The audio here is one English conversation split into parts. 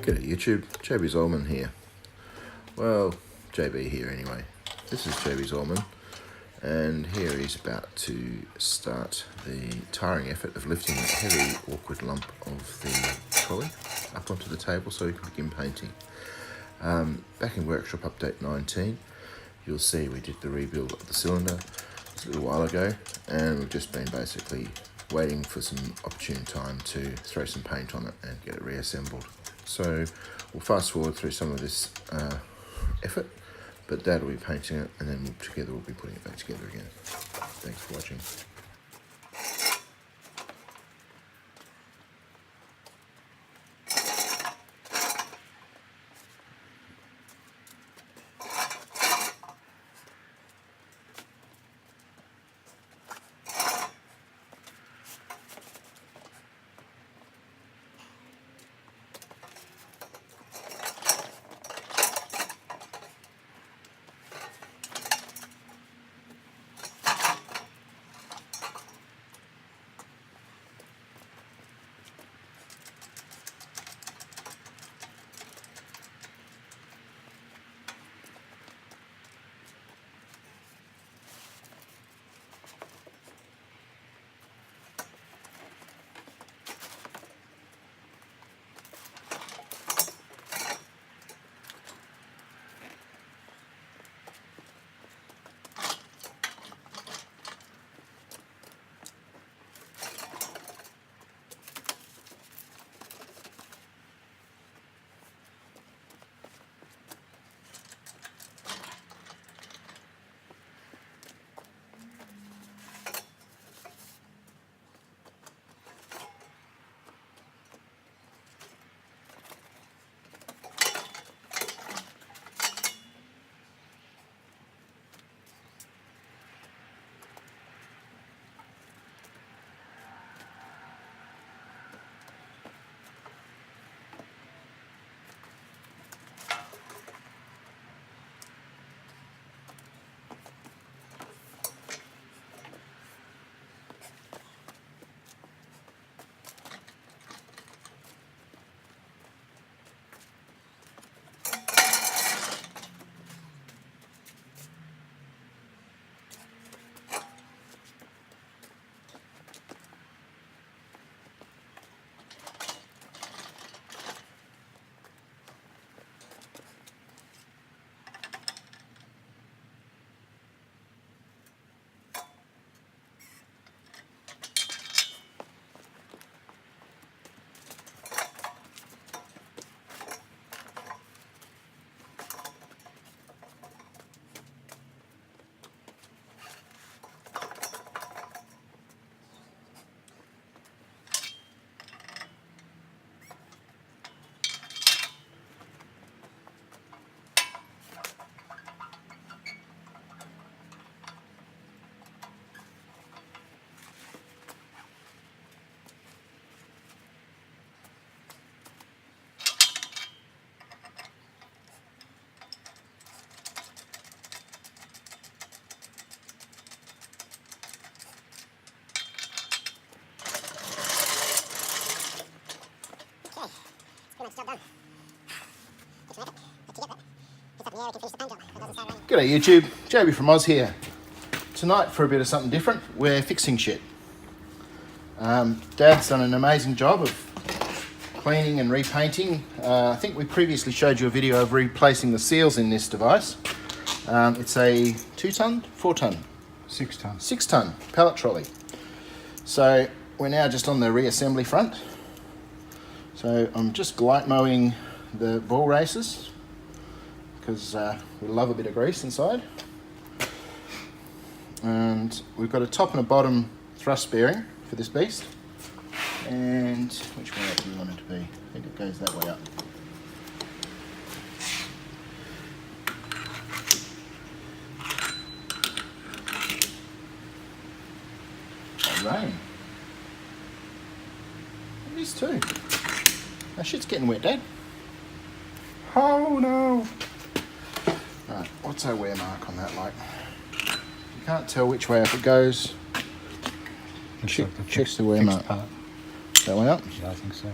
G'day YouTube, JB Zollman here. Well, JB here anyway. This is JB Zollman, and here he's about to start the tiring effort of lifting that heavy, awkward lump of the trolley up onto the table so we can begin painting. Back in workshop update 19, you'll see we did the rebuild of the cylinder a little while ago, and we've just been basically waiting for some opportune time to throw some paint on it and get it reassembled. So we'll fast forward through some of this effort, but Dad will be painting it, and then together we'll be putting it back together again. Thanks for watching. G'day YouTube, JB from Oz here. Tonight, for a bit of something different, we're fixing shit. Dad's done an amazing job of cleaning and repainting. I think we previously showed you a video of replacing the seals in this device. It's a 2-ton, 4-ton? 6-ton. 6-ton pallet trolley. So we're now just on the reassembly front. So I'm just light mowing the ball races because we love a bit of grease inside. And we've got a top and a bottom thrust bearing for this beast. And which way up do we want it to be? I think it goes that way up. Oh, rain. These two. That shit's getting wet, Dad. Oh no! Right, what's our wear mark on that like? You can't tell which way up it goes. Checks the wear mark. Part. That way up? Yeah, I think so.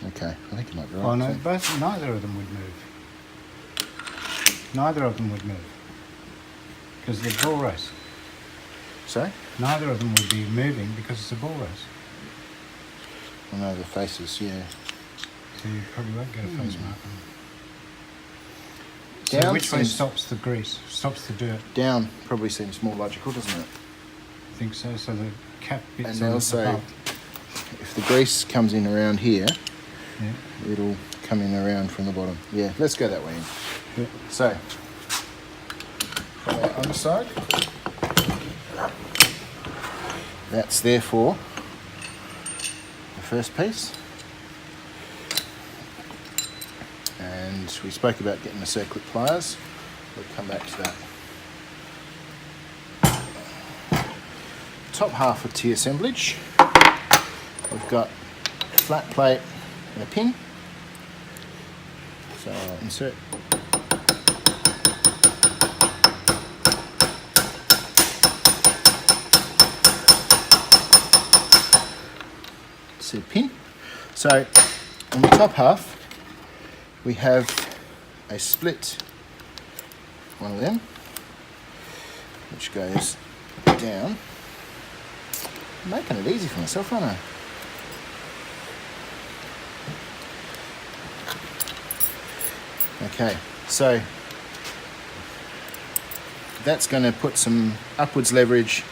Okay, I think it might be right. Oh no, so. neither of them would move. Neither of them would move. Because it's a bull race. Sorry? Neither of them would be moving because it's a bull race. Well, no, the faces, yeah. So you probably won't get a face mark on them. Down So which way seems- stops the grease? Stops the dirt? Down probably seems more logical, doesn't it? I think so. So the cap bits And on also, above. if the grease comes in around here, Yeah. it'll come in around from the bottom. Yeah, let's go that way in. Yeah. So, on the underside, that's therefore the first piece. And we spoke about getting the circlip pliers. We'll come back to that. Top half of T assemblage. We've got a flat plate and a pin. So I'll insert. See a pin. So on the top half we have a split one of them which goes down. I'm making it easy for myself, aren't I? Okay, so that's going to put some upwards leverage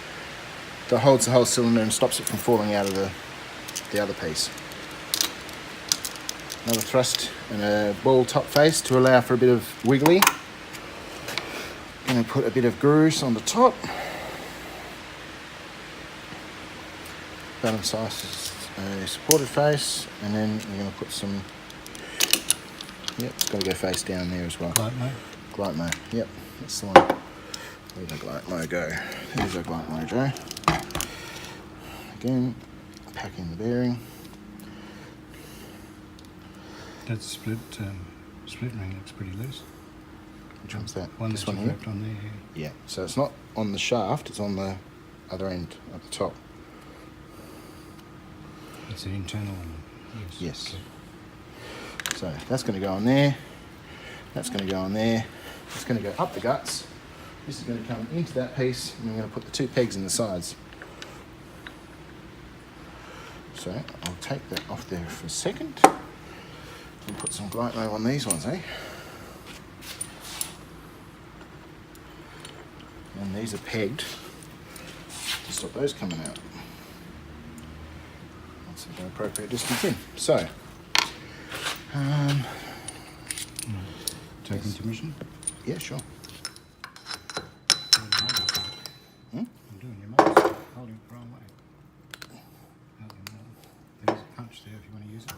that holds the whole cylinder and stops it from falling out of the other piece. Another thrust and a ball top face to allow for a bit of wiggly. Going to put a bit of grease on the top. Bottom size is a supported face, and then we're going to put some. Yep, it's got to go face down there as well. Glypmo. Glypmo, yep, that's the one. Where'd the Glypmo go? There's our Glypmo, Joe. Again, packing the bearing. That split ring looks pretty loose. Which one's that? One This that one you've here? wrapped on there. Yeah. Yeah, so it's not on the shaft, it's on the other end at the top. It's an internal one. Yes. So that's going to go on there. That's going to go on there. It's going to go up the guts. This is going to come into that piece, and we're going to put the two pegs in the sides. So I'll take that off there for a second and put some Glypmo on these ones, eh? And these are pegged to stop those coming out. That's an appropriate distance in. So, Take intermission. yeah, sure. I'm doing your mouse. Holding it the wrong way. There's a punch there if you want to use it.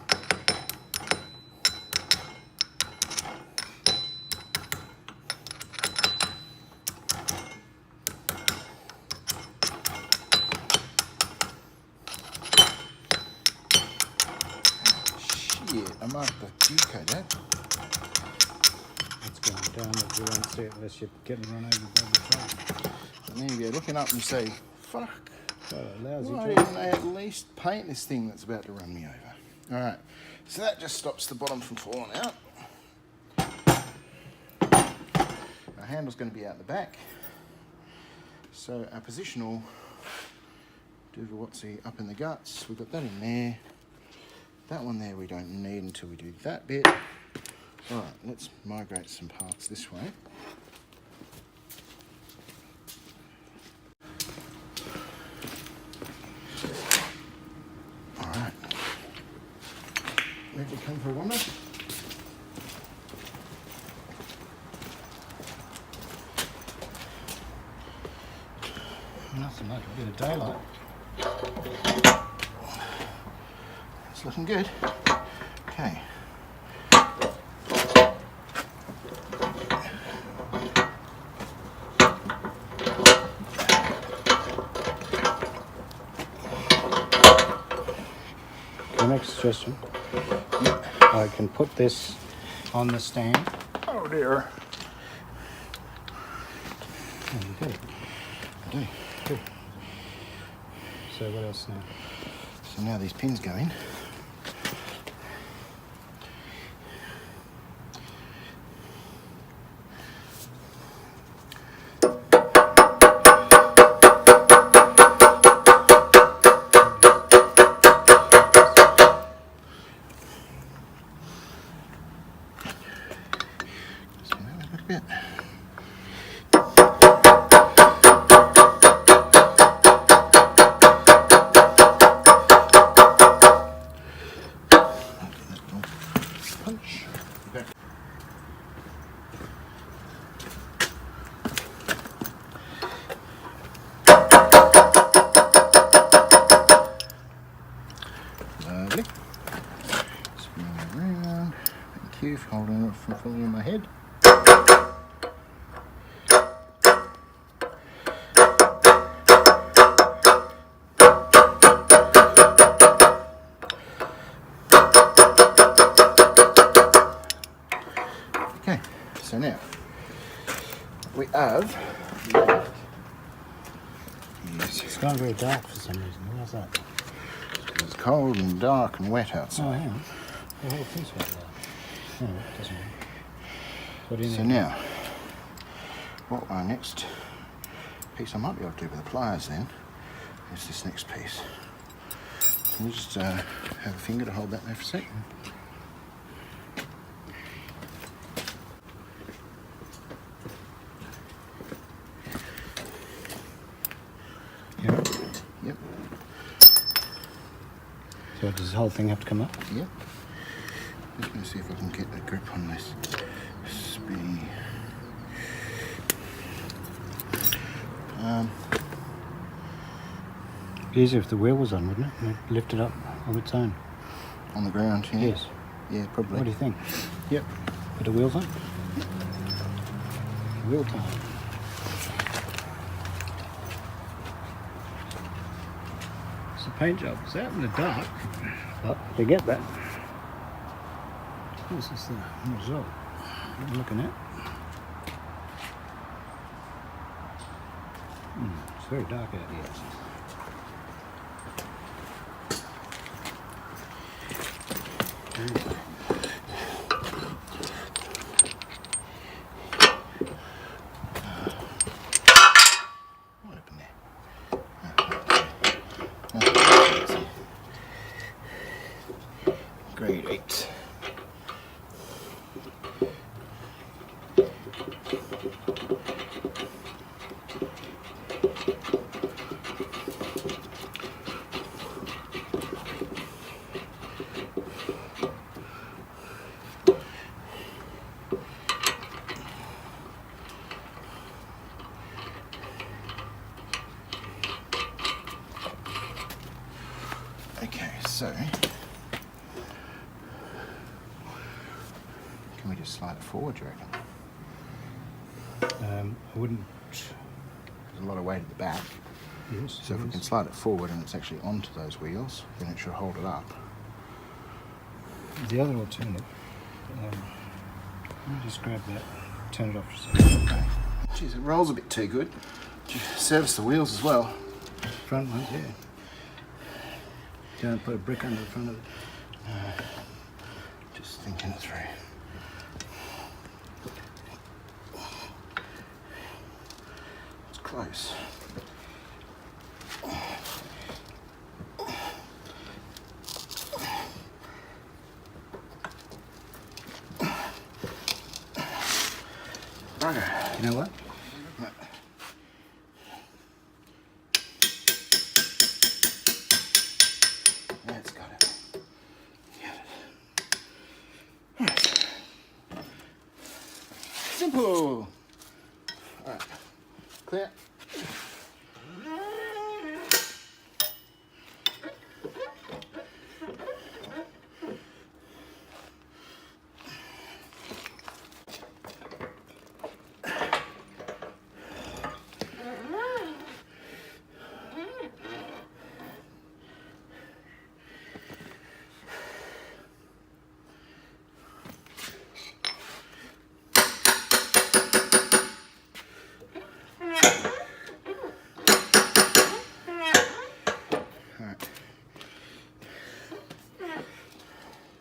Shit, I marked the Q-code that. It's going down, but you won't see it unless you're getting run over by the truck. And then you're looking up and you say, fuck, Got a lousy why truck. didn't they at least paint this thing that's about to run me over? Alright, so that just stops the bottom from falling out. Our handle's going to be out the back. So our positional Duvawatsy up in the guts, we've got that in there. That one there we don't need until we do that bit. Alright, let's migrate some parts this way. Alright. Ready to come for a wander? Nothing like a bit of daylight. It's looking good. Okay. The next suggestion, I can put this on the stand. Oh dear. Oh, you did it. I do. Good. So what else now? So now these pins go in. camera from falling on my head. Okay, so now we have. It's gone very dark for some reason. Why's that? It's cold and dark and wet Oh, outside. hang on. The whole piece right there. No, it doesn't work. What do you So need? now, what our next piece I might be able to do with the pliers then is this next piece. Can you just have a finger to hold that there for a sec? Yeah. Yep, So does the whole thing have to come up? yep. Just going to see if I can get a grip on this. Spinny. Easier if the wheel was on, wouldn't it? It'd lift it up of its own. On the ground here? Yes. Yeah, probably. What do you think? Yep. Put the wheels on? Wheel time. It's a paint job. It's out in the dark. But they get that. This is the result I'm looking at. It's very dark out here. What happened there? Grade 8. Okay, so can we just slide it forward, do you reckon? I wouldn't. There's a lot of weight at the back, Yes, so if we can slide it forward and it's actually onto those wheels, then it should hold it up. The other alternative. Let me just grab that. Turn it off for a second. Okay. Jeez, it rolls a bit too good. Service the wheels as well. Front ones, yeah. Don't put a brick under the front of it. Just thinking it through. It's close. Bugger. You know what? That's got it. Got it. Alright. Simple. Alright. Clear.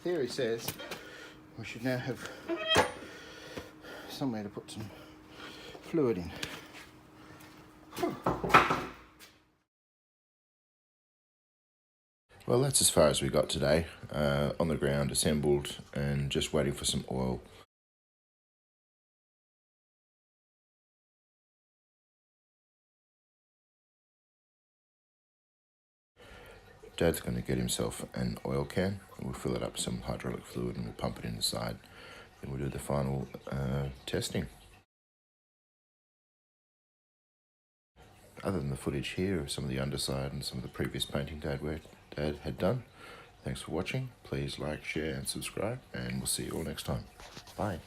Theory says we should now have somewhere to put some fluid in. Well, that's as far as we got today. On the ground, assembled, and just waiting for some oil. Dad's going to get himself an oil can. We'll fill it up with some hydraulic fluid and we'll pump it in the side. Then we'll do the final testing. Other than the footage here of some of the underside and some of the previous painting Dad had done, Thanks for watching. Please like, share and subscribe, and we'll see you all next time. Bye.